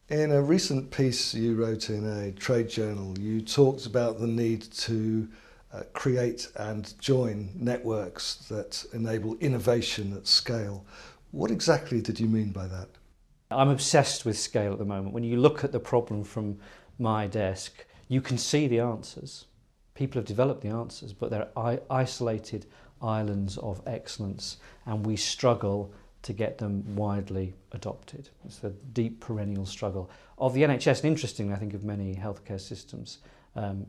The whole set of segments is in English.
In a recent piece you wrote in a trade journal, you talked about the need to create and join networks that enable innovation at scale. What exactly did you mean by that? I'm obsessed with scale at the moment. When you look at the problem from my desk, you can see the answers. People have developed the answers, but they're isolated islands of excellence, and we struggle to get them widely adopted. It's the deep perennial struggle of the NHS, and interestingly, I think of many healthcare systems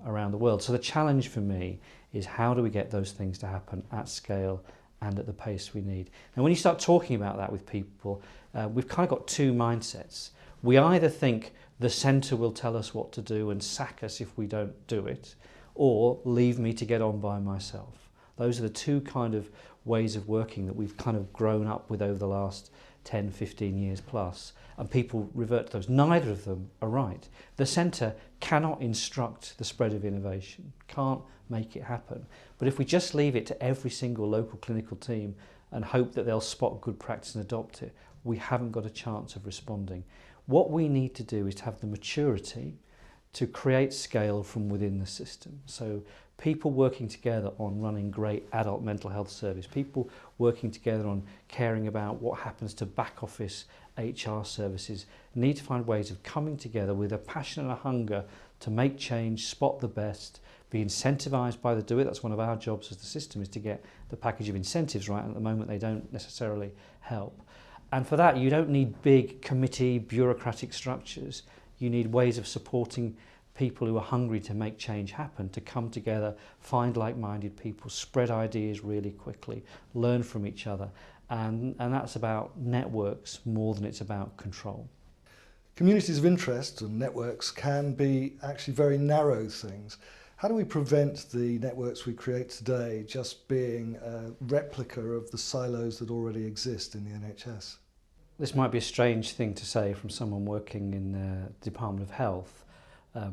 around the world. So the challenge for me is how do we get those things to happen at scale and at the pace we need. And when you start talking about that with people, we've kind of got two mindsets. We either think the centre will tell us what to do and sack us if we don't do it, or leave me to get on by myself. Those are the two kind of ways of working that we've kind of grown up with over the last 10, 15 years plus, and people revert to those. Neither of them are right. The centre cannot instruct the spread of innovation, can't make it happen. But if we just leave it to every single local clinical team and hope that they'll spot good practice and adopt it, we haven't got a chance of responding. What we need to do is to have the maturity to create scale from within the system. So people working together on running great adult mental health service, people working together on caring about what happens to back office HR services, need to find ways of coming together with a passion and a hunger to make change, spot the best, be incentivised by the do it. That's one of our jobs as the system, is to get the package of incentives right, and at the moment they don't necessarily help. And for that you don't need big committee bureaucratic structures. You need ways of supporting people who are hungry to make change happen, to come together, find like-minded people, spread ideas really quickly, learn from each other. And that's about networks more than it's about control. Communities of interest and networks can be actually very narrow things. How do we prevent the networks we create today just being a replica of the silos that already exist in the NHS? This might be a strange thing to say from someone working in the Department of Health,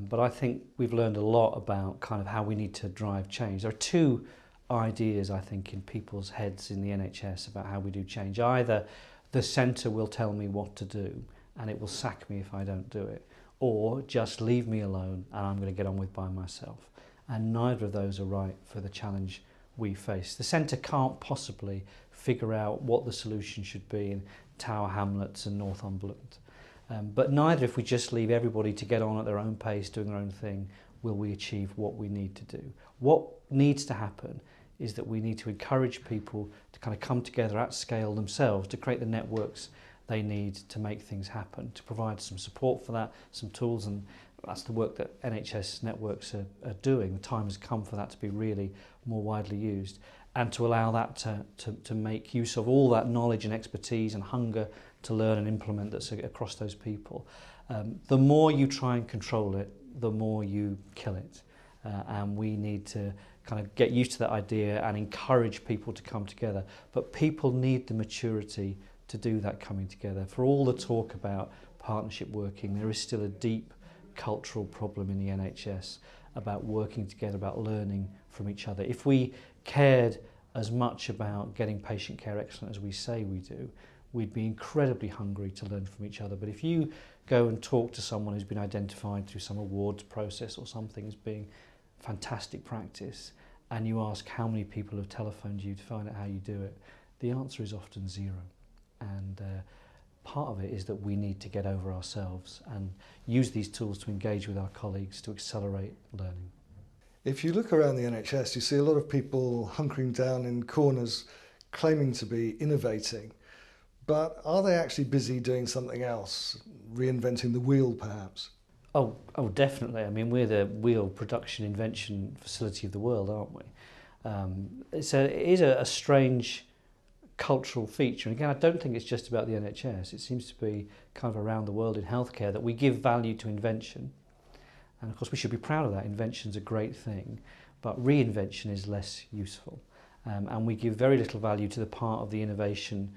but I think we've learned a lot about kind of how we need to drive change. There are two ideas, I think, in people's heads in the NHS about how we do change. Either the centre will tell me what to do and it will sack me if I don't do it, or just leave me alone and I'm going to get on with by myself. And neither of those are right for the challenge we face. The centre can't possibly figure out what the solution should be in Tower Hamlets and Northumberland. But neither, if we just leave everybody to get on at their own pace, doing their own thing, will we achieve what we need to do. What needs to happen is that we need to encourage people to kind of come together at scale themselves to create the networks they need to make things happen, to provide some support for that, some tools, and that's the work that NHS networks are doing. The time has come for that to be really more widely used, and to allow that to make use of all that knowledge and expertise and hunger to learn and implement that's across those people. The more you try and control it, the more you kill it. And we need to kind of get used to that idea and encourage people to come together. But people need the maturity to do that coming together. For all the talk about partnership working, there is still a deep cultural problem in the NHS about working together, about learning from each other. If we cared as much about getting patient care excellent as we say we do, we'd be incredibly hungry to learn from each other. But if you go and talk to someone who's been identified through some awards process or something as being fantastic practice, and you ask how many people have telephoned you to find out how you do it, the answer is often zero. And part of it is that we need to get over ourselves and use these tools to engage with our colleagues to accelerate learning. If you look around the NHS, you see a lot of people hunkering down in corners claiming to be innovating, but are they actually busy doing something else, reinventing the wheel perhaps? Oh, definitely. I mean, we're the wheel production invention facility of the world, aren't we? It is a strange cultural feature. And again, I don't think it's just about the NHS. It seems to be kind of around the world in healthcare that we give value to invention. And of course, we should be proud of that. Invention's a great thing, but reinvention is less useful. And we give very little value to the part of the innovation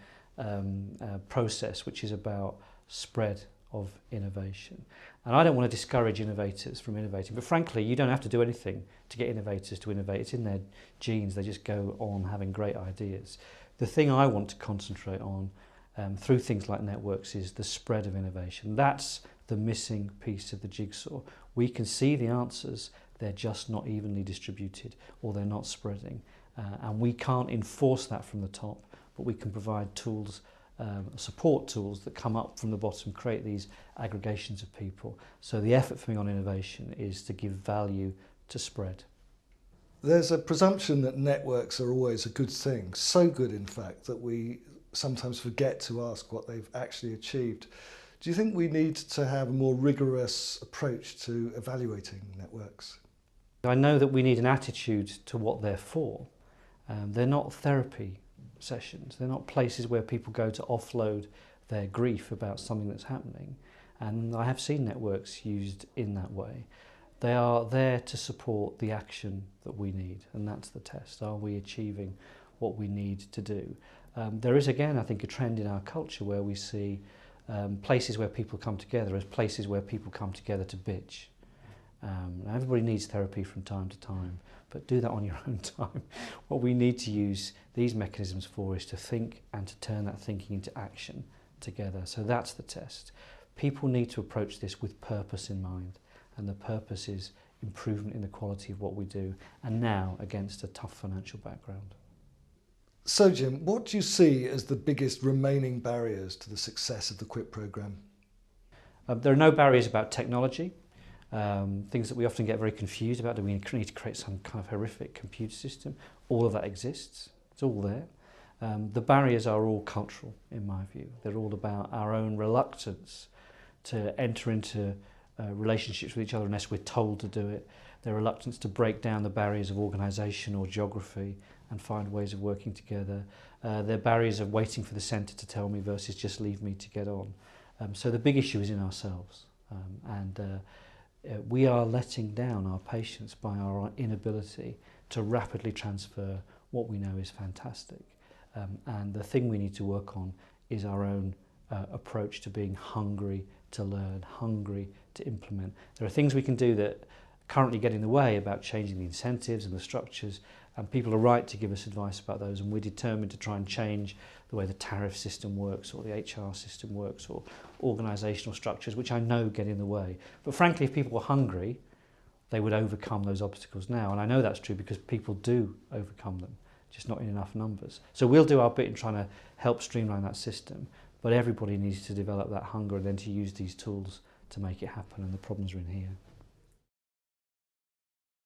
process, which is about spread of innovation. And I don't want to discourage innovators from innovating, but frankly, you don't have to do anything to get innovators to innovate. It's in their genes. They just go on having great ideas. The thing I want to concentrate on through things like networks is the spread of innovation. That's the missing piece of the jigsaw. We can see the answers, they're just not evenly distributed or they're not spreading. And we can't enforce that from the top, but we can provide tools, support tools that come up from the bottom, create these aggregations of people. So the effort for me on innovation is to give value to spread. There's a presumption that networks are always a good thing, so good in fact that we sometimes forget to ask what they've actually achieved. Do you think we need to have a more rigorous approach to evaluating networks? I know that we need an attitude to what they're for. They're not therapy sessions, they're not places where people go to offload their grief about something that's happening. And I have seen networks used in that way. They are there to support the action that we need, and that's the test. Are we achieving what we need to do? There is, again, I think, a trend in our culture where we see places where people come together as places where people come together to bitch. Everybody needs therapy from time to time, but do that on your own time. What we need to use these mechanisms for is to think and to turn that thinking into action together. So that's the test. People need to approach this with purpose in mind, and the purpose is improvement in the quality of what we do, and now against a tough financial background. So Jim, what do you see as the biggest remaining barriers to the success of the QIPP programme? There are no barriers about technology. Things that we often get very confused about. Do we need to create some kind of horrific computer system? All of that exists. It's all there. The barriers are all cultural, in my view. They're all about our own reluctance to enter into relationships with each other unless we're told to do it. Their reluctance to break down the barriers of organisation or geography and find ways of working together. Their barriers of waiting for the centre to tell me versus just leave me to get on. So the big issue is in ourselves. We are letting down our patients by our inability to rapidly transfer what we know is fantastic. And the thing we need to work on is our own approach to being hungry to learn, hungry to implement. There are things we can do that currently get in the way about changing the incentives and the structures, and people are right to give us advice about those, and we're determined to try and change the way the tariff system works or the HR system works or organisational structures, which I know get in the way. But frankly, if people were hungry, they would overcome those obstacles now, and I know that's true because people do overcome them, just not in enough numbers. So we'll do our bit in trying to help streamline that system, but everybody needs to develop that hunger and then to use these tools to make it happen, and the problems are in here.